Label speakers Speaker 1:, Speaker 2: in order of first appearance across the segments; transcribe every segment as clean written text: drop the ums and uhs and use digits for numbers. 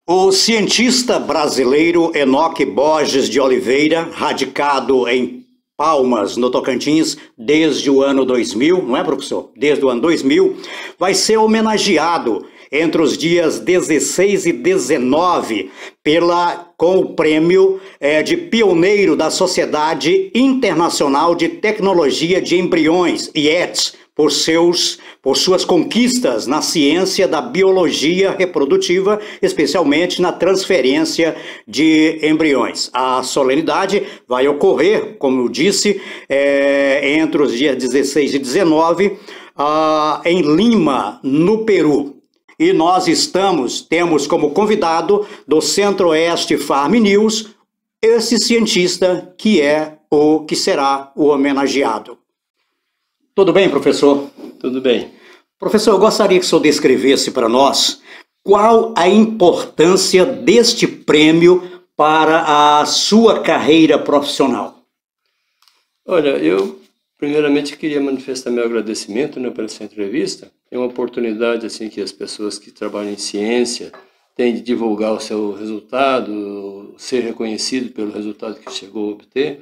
Speaker 1: O cientista brasileiro Enoque Borges de Oliveira, radicado em Palmas, no Tocantins, desde o ano 2000, não é, professor? Desde o ano 2000, vai ser homenageado entre os dias 16 e 19 com o prêmio de pioneiro da Sociedade Internacional de Tecnologia de Embriões, IETS, por suas conquistas na ciência da biologia reprodutiva, especialmente na transferência de embriões. A solenidade vai ocorrer, como eu disse, entre os dias 16 e 19, em Lima, no Peru. E nós temos como convidado do Centro-Oeste Farm News, esse cientista que será o homenageado. Tudo bem, professor?
Speaker 2: Tudo bem.
Speaker 1: Professor, eu gostaria que o senhor descrevesse para nós qual a importância deste prêmio para a sua carreira profissional.
Speaker 2: Olha, eu primeiramente queria manifestar meu agradecimento, por essa entrevista. É uma oportunidade assim que as pessoas que trabalham em ciência têm de divulgar o seu resultado, ser reconhecido pelo resultado que chegou a obter.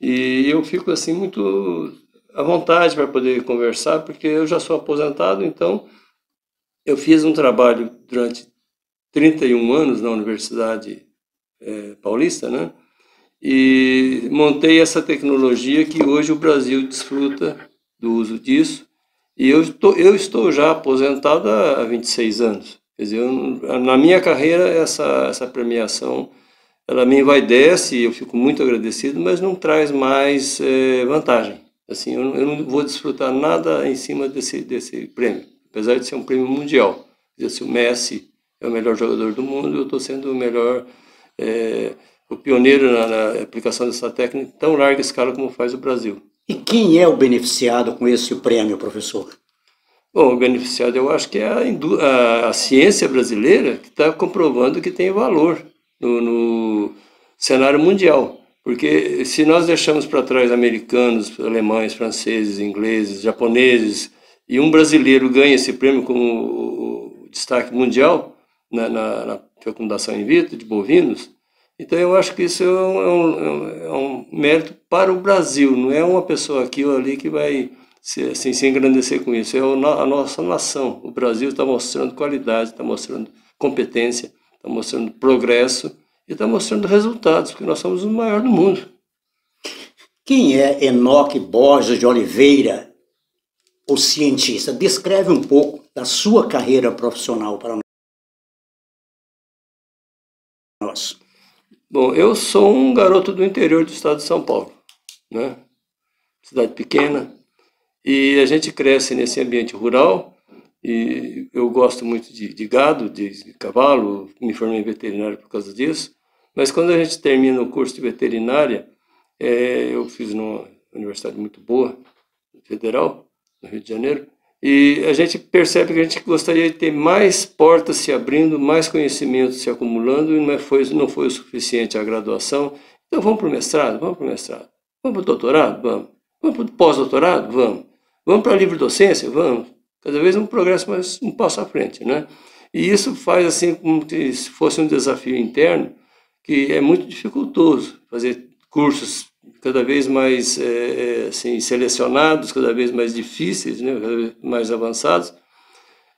Speaker 2: E eu fico assim muito à vontade para poder conversar, porque eu já sou aposentado, então eu fiz um trabalho durante 31 anos na Universidade Paulista, né? E montei essa tecnologia que hoje o Brasil desfruta do uso disso, e eu estou já aposentado há 26 anos. Quer dizer, na minha carreira essa premiação, ela me envaidece, e eu fico muito agradecido, mas não traz mais vantagem. Assim, eu não vou desfrutar nada em cima desse prêmio, apesar de ser um prêmio mundial. Quer dizer, se o Messi é o melhor jogador do mundo, eu estou sendo o melhor, o pioneiro na aplicação dessa técnica em tão larga escala como faz o Brasil.
Speaker 1: E quem é o beneficiado com esse prêmio, professor?
Speaker 2: Bom, o beneficiado eu acho que é a ciência brasileira, que está comprovando que tem valor no cenário mundial. Porque se nós deixamos para trás americanos, alemães, franceses, ingleses, japoneses, e um brasileiro ganha esse prêmio como destaque mundial na fecundação in vitro de bovinos, então eu acho que isso é um mérito para o Brasil, não é uma pessoa aqui ou ali que vai se engrandecer com isso, é a nossa nação. O Brasil está mostrando qualidade, está mostrando competência, está mostrando progresso, e está mostrando resultados, porque nós somos o maior do mundo.
Speaker 1: Quem é Enoque Borges de Oliveira, o cientista? Descreve um pouco da sua carreira profissional para nós.
Speaker 2: Bom, eu sou um garoto do interior do estado de São Paulo, né? Cidade pequena, e a gente cresce nesse ambiente rural, e eu gosto muito de gado, de cavalo, me formei em veterinário por causa disso. Mas quando a gente termina o curso de veterinária, eu fiz numa universidade muito boa, federal, no Rio de Janeiro, e a gente percebe que a gente gostaria de ter mais portas se abrindo, mais conhecimento se acumulando, e não foi o suficiente a graduação. Então vamos para o mestrado? Vamos para o mestrado. Vamos para o doutorado? Vamos. Vamos para o pós-doutorado? Vamos. Vamos para a livre docência? Vamos. Cada vez um progresso, mais um passo à frente, né? E isso faz assim como se fosse um desafio interno, que é muito dificultoso fazer cursos cada vez mais assim, selecionados, cada vez mais difíceis, né, cada vez mais avançados,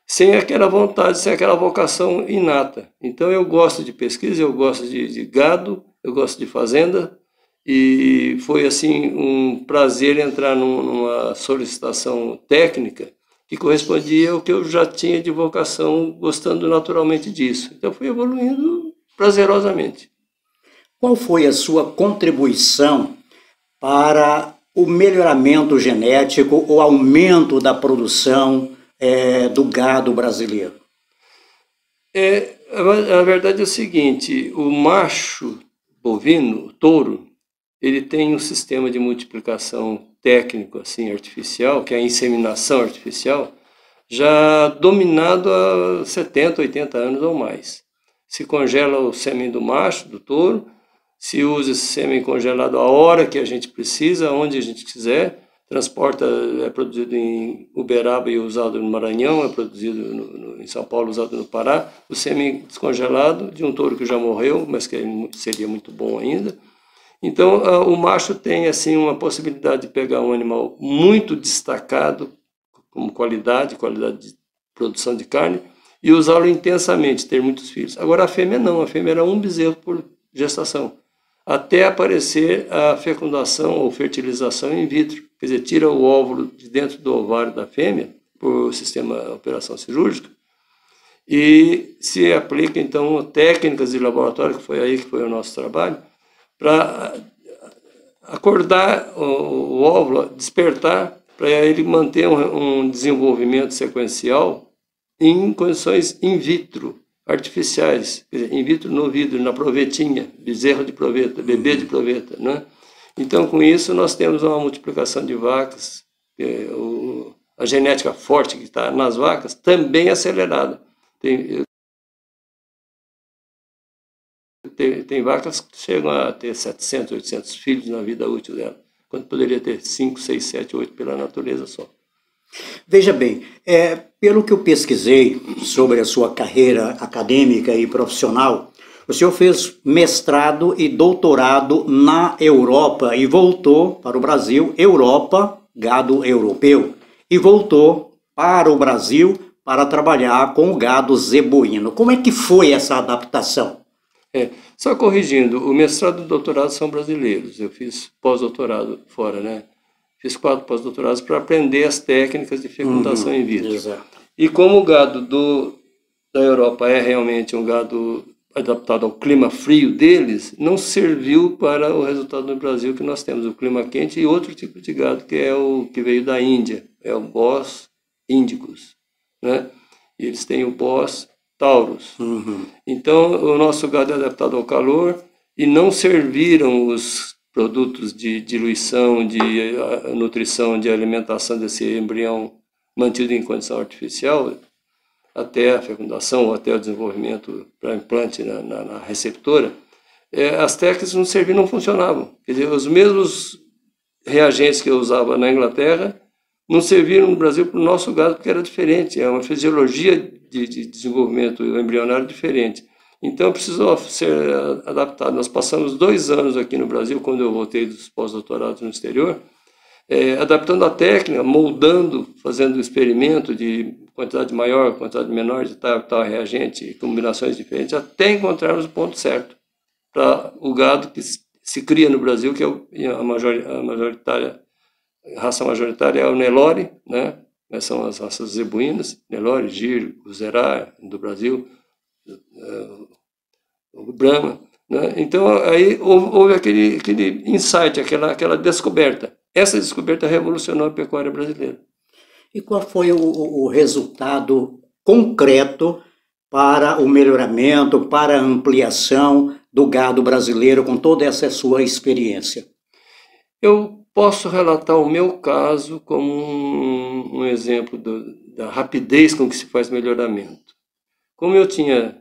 Speaker 2: sem aquela vontade, sem aquela vocação inata. Então eu gosto de pesquisa, eu gosto de gado, eu gosto de fazenda, e foi assim um prazer entrar numa solicitação técnica que correspondia ao que eu já tinha de vocação, gostando naturalmente disso. Então fui evoluindo prazerosamente.
Speaker 1: Qual foi a sua contribuição para o melhoramento genético, o aumento da produção do gado brasileiro?
Speaker 2: A verdade é o seguinte, o macho bovino, o touro, ele tem um sistema de multiplicação técnico, assim, artificial, que é a inseminação artificial, já dominado há 70, 80 anos ou mais. Se congela o sêmen do macho, do touro, se usa esse sêmen congelado a hora que a gente precisa, onde a gente quiser. transporta, é produzido em Uberaba e usado no Maranhão, é produzido em São Paulo, usado no Pará, o semi-descongelado de um touro que já morreu, mas que seria muito bom ainda. Então, o macho tem assim uma possibilidade de pegar um animal muito destacado, como qualidade de produção de carne, e usá-lo intensamente, ter muitos filhos. Agora, a fêmea não, a fêmea era um bezerro por gestação, até aparecer a fecundação ou fertilização in vitro. Quer dizer, tira o óvulo de dentro do ovário da fêmea, por sistema operação cirúrgica, e se aplica, então, técnicas de laboratório, que foi aí que foi o nosso trabalho, para acordar o óvulo, despertar, para ele manter um desenvolvimento sequencial em condições in vitro, artificiais, quer dizer, in vitro no vidro, na provetinha, bezerro de proveta, bebê de proveta, né? Então, com isso, nós temos uma multiplicação de vacas, a genética forte que está nas vacas também acelerada. Tem vacas que chegam a ter 700, 800 filhos na vida útil dela, quando poderia ter 5, 6, 7, 8 pela natureza só.
Speaker 1: Veja bem, pelo que eu pesquisei sobre a sua carreira acadêmica e profissional, o senhor fez mestrado e doutorado na Europa e voltou para o Brasil, Europa, gado europeu, e voltou para o Brasil para trabalhar com o gado zebuíno. Como é que foi essa adaptação?
Speaker 2: Só corrigindo, o mestrado e o doutorado são brasileiros, eu fiz pós-doutorado fora, né? Fiz 4 pós-doutorados para aprender as técnicas de fecundação in vitro.
Speaker 1: Exato.
Speaker 2: E como o gado da Europa é realmente um gado adaptado ao clima frio deles, não serviu para o resultado no Brasil, que nós temos o clima quente e outro tipo de gado, que é o que veio da Índia, é o Bos indicus, né? E eles têm o Bos taurus. Então, o nosso gado é adaptado ao calor e não serviram os produtos de diluição, de nutrição, de alimentação desse embrião mantido em condição artificial até a fecundação ou até o desenvolvimento para implante na receptora. As técnicas não serviam, não funcionavam. Quer dizer, os mesmos reagentes que eu usava na Inglaterra não serviram no Brasil para o nosso gado, porque era diferente, é uma fisiologia de desenvolvimento embrionário diferente. Então, precisou ser adaptado. Nós passamos 2 anos aqui no Brasil, quando eu voltei dos pós-doutorados no exterior, adaptando a técnica, moldando, fazendo experimento de quantidade maior, quantidade menor de tal reagente, combinações diferentes, até encontrarmos o ponto certo para o gado que se cria no Brasil, que é a raça majoritária é o Nelore, né? São as raças zebuínas, Nelore, Gir, Guzerá, do Brasil, o Brahma, né? Então, aí houve aquele insight, aquela descoberta. Essa descoberta revolucionou a pecuária brasileira.
Speaker 1: E qual foi o resultado concreto para o melhoramento, para a ampliação do gado brasileiro com toda essa sua experiência?
Speaker 2: Eu posso relatar o meu caso como um exemplo da rapidez com que se faz melhoramento. Como eu tinha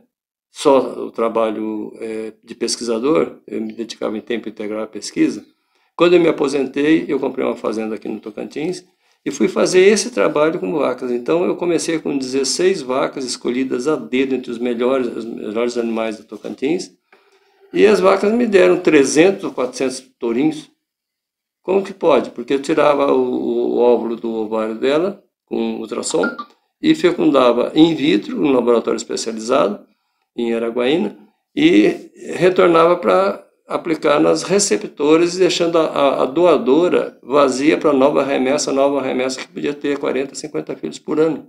Speaker 2: só o trabalho de pesquisador, eu me dedicava em tempo integral à pesquisa. Quando eu me aposentei, eu comprei uma fazenda aqui no Tocantins e fui fazer esse trabalho com vacas. Então, eu comecei com 16 vacas escolhidas a dedo entre os melhores animais do Tocantins, e as vacas me deram 300 ou 400 tourinhos. Como que pode? Porque eu tirava o óvulo do ovário dela com ultrassom e fecundava in vitro, num laboratório especializado, em Araguaína, e retornava para aplicar nas receptoras, deixando a doadora vazia para nova remessa que podia ter 40, 50 filhos por ano.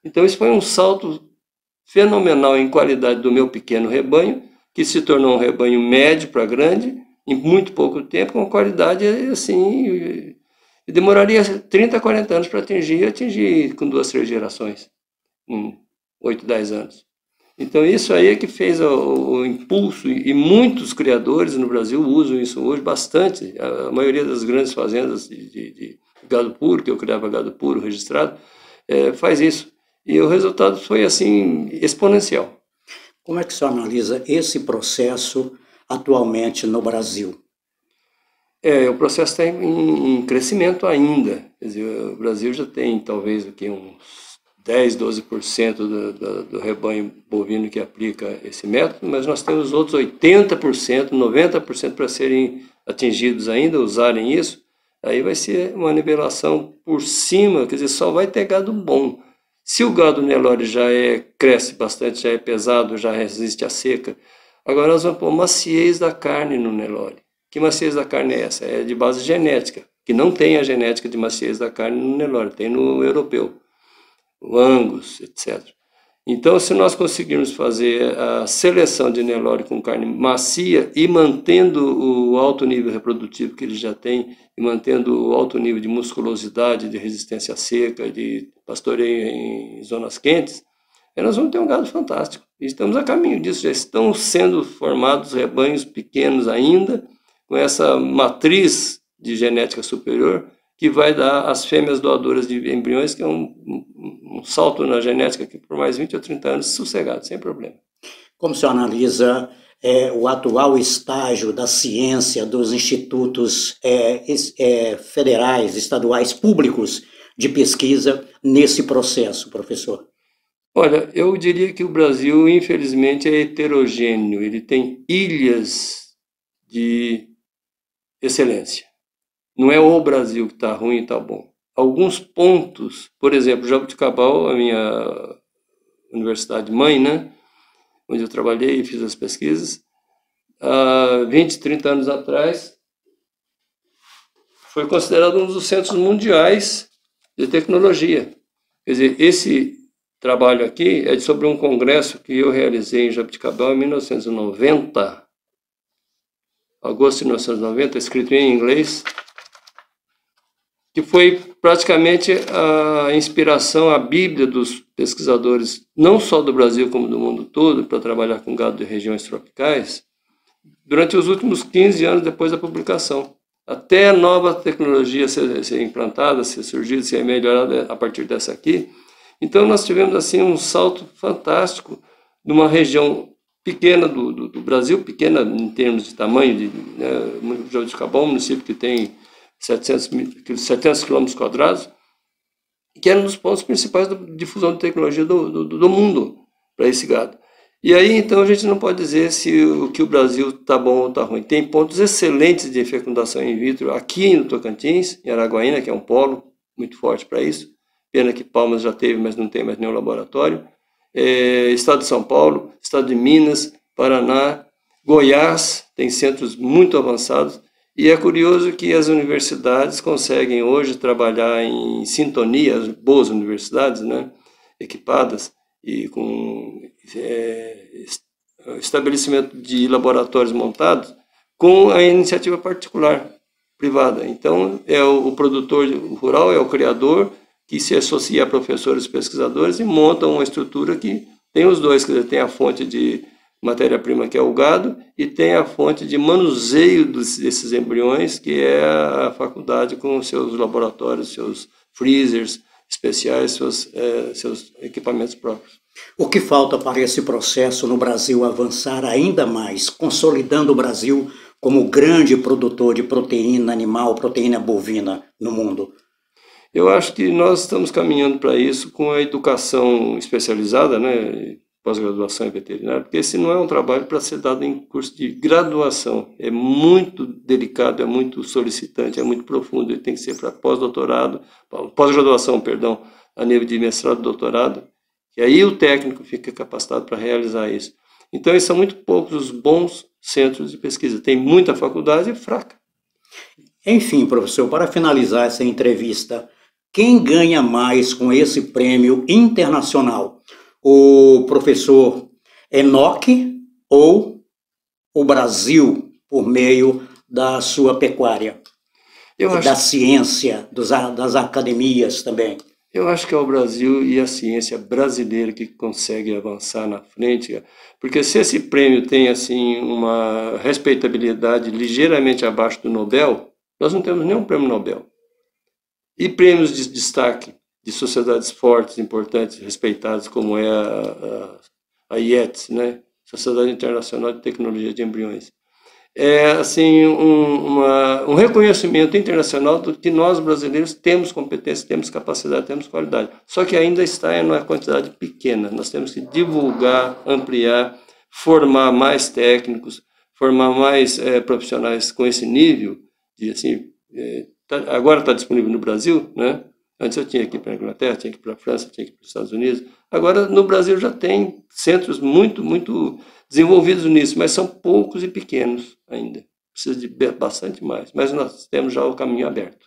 Speaker 2: Então, isso foi um salto fenomenal em qualidade do meu pequeno rebanho, que se tornou um rebanho médio para grande, em muito pouco tempo, com qualidade assim, demoraria 30, 40 anos para atingir com 2, 3 gerações, em 8, 10 anos. Então, isso aí é que fez o impulso, e muitos criadores no Brasil usam isso hoje bastante. A maioria das grandes fazendas de gado puro, que eu criava gado puro registrado, faz isso. E o resultado foi, assim, exponencial.
Speaker 1: Como é que você analisa esse processo atualmente no Brasil?
Speaker 2: O processo está em crescimento ainda. Quer dizer, o Brasil já tem talvez aqui uns 10, 12% do rebanho bovino que aplica esse método, mas nós temos outros 80%, 90% para serem atingidos ainda, usarem isso. Aí vai ser uma nivelação por cima, quer dizer, só vai ter gado bom. Se o gado Nelore cresce bastante, já é pesado, já resiste à seca, agora nós vamos pôr maciez da carne no Nelore. Que maciez da carne é essa? É de base genética, que não tem a genética de maciez da carne no Nelore, tem no europeu, o Angus, etc. Então, se nós conseguirmos fazer a seleção de Nelore com carne macia e mantendo o alto nível reprodutivo que ele já tem, e mantendo o alto nível de musculosidade, de resistência à seca, de pastoreio em zonas quentes, nós vamos ter um gado fantástico. E estamos a caminho disso, já estão sendo formados rebanhos pequenos ainda, com essa matriz de genética superior, que vai dar às fêmeas doadoras de embriões, que é um salto na genética que por mais 20 ou 30 anos sossegado, sem problema.
Speaker 1: Como você analisa o atual estágio da ciência dos institutos federais, estaduais, públicos de pesquisa nesse processo, professor?
Speaker 2: Olha, eu diria que o Brasil, infelizmente, é heterogêneo. Ele tem ilhas de excelência. Não é o Brasil que está ruim e está bom. Alguns pontos, por exemplo, Jaboticabal, a minha universidade mãe, né, onde eu trabalhei e fiz as pesquisas, há 20, 30 anos atrás, foi considerado um dos centros mundiais de tecnologia. Quer dizer, esse trabalho aqui é sobre um congresso que eu realizei em Jaboticabal em 1990, agosto de 1990, escrito em inglês, que foi praticamente a inspiração, a bíblia dos pesquisadores, não só do Brasil como do mundo todo, para trabalhar com gado de regiões tropicais, durante os últimos 15 anos depois da publicação. Até a nova tecnologia ser implantada, ser surgida, ser melhorada a partir dessa aqui. Então nós tivemos assim um salto fantástico de uma região pequena do Brasil, pequena em termos de tamanho, Jaboticabal, um município que tem 700 quilômetros quadrados, que era um dos pontos principais da difusão de tecnologia do mundo para esse gado. E aí, então, a gente não pode dizer se o Brasil está bom ou está ruim. Tem pontos excelentes de fecundação in vitro aqui no Tocantins, em Araguaína, que é um polo muito forte para isso. Pena que Palmas já teve, mas não tem mais nenhum laboratório. Estado de São Paulo, Estado de Minas, Paraná, Goiás, tem centros muito avançados. E é curioso que as universidades conseguem hoje trabalhar em sintonia, as boas universidades, né, equipadas e com estabelecimento de laboratórios montados, com a iniciativa particular, privada. Então, o produtor rural, é o criador, que se associa a professores e pesquisadores e monta uma estrutura que tem os dois, quer dizer, tem a fonte de matéria-prima, que é o gado, e tem a fonte de manuseio desses embriões, que é a faculdade com seus laboratórios, seus freezers especiais, seus equipamentos próprios.
Speaker 1: O que falta para esse processo no Brasil avançar ainda mais, consolidando o Brasil como grande produtor de proteína animal, proteína bovina no mundo?
Speaker 2: Eu acho que nós estamos caminhando para isso com a educação especializada, né? Pós-graduação em veterinária, porque esse não é um trabalho para ser dado em curso de graduação. É muito delicado, é muito solicitante, é muito profundo. Ele tem que ser para pós-doutorado, pós-graduação, perdão, a nível de mestrado e doutorado. E aí o técnico fica capacitado para realizar isso. Então, são muito poucos os bons centros de pesquisa. Tem muita faculdade fraca.
Speaker 1: Enfim, professor, para finalizar essa entrevista, quem ganha mais com esse prêmio internacional? O professor Enoque ou o Brasil, por meio da sua pecuária? Da ciência, das academias também?
Speaker 2: Eu acho que é o Brasil e a ciência brasileira que consegue avançar na frente, porque se esse prêmio tem assim uma respeitabilidade ligeiramente abaixo do Nobel, nós não temos nenhum prêmio Nobel. E prêmios de destaque de sociedades fortes, importantes, respeitadas, como é a IETS, né? Sociedade Internacional de Tecnologia de Embriões. é assim um reconhecimento internacional do que nós brasileiros temos competência, temos capacidade, temos qualidade. Só que ainda está em uma quantidade pequena. Nós temos que divulgar, ampliar, formar mais técnicos, formar mais profissionais com esse nível de assim. Agora está disponível no Brasil, né? Antes eu tinha que ir para a Inglaterra, tinha que ir para a França, tinha que ir para os Estados Unidos. Agora no Brasil já tem centros muito desenvolvidos nisso, mas são poucos e pequenos ainda. Precisa de bastante mais, mas nós temos já o caminho aberto.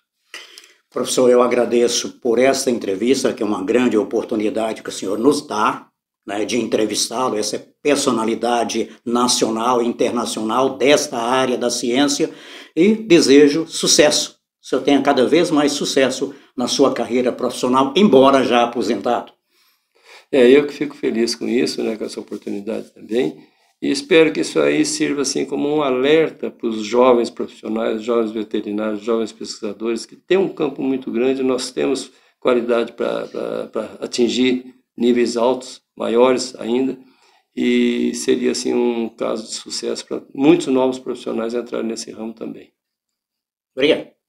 Speaker 1: Professor, eu agradeço por esta entrevista, que é uma grande oportunidade que o senhor nos dá, né, de entrevistá-lo, essa personalidade nacional e internacional desta área da ciência, e desejo sucesso. O senhor tenha cada vez mais sucesso na sua carreira profissional, embora já aposentado.
Speaker 2: Eu que fico feliz com isso, né, com essa oportunidade também, e espero que isso aí sirva assim como um alerta para os jovens profissionais, jovens veterinários, jovens pesquisadores, que tem um campo muito grande, nós temos qualidade para atingir níveis altos, maiores ainda, e seria assim um caso de sucesso para muitos novos profissionais entrarem nesse ramo também.
Speaker 1: Obrigado.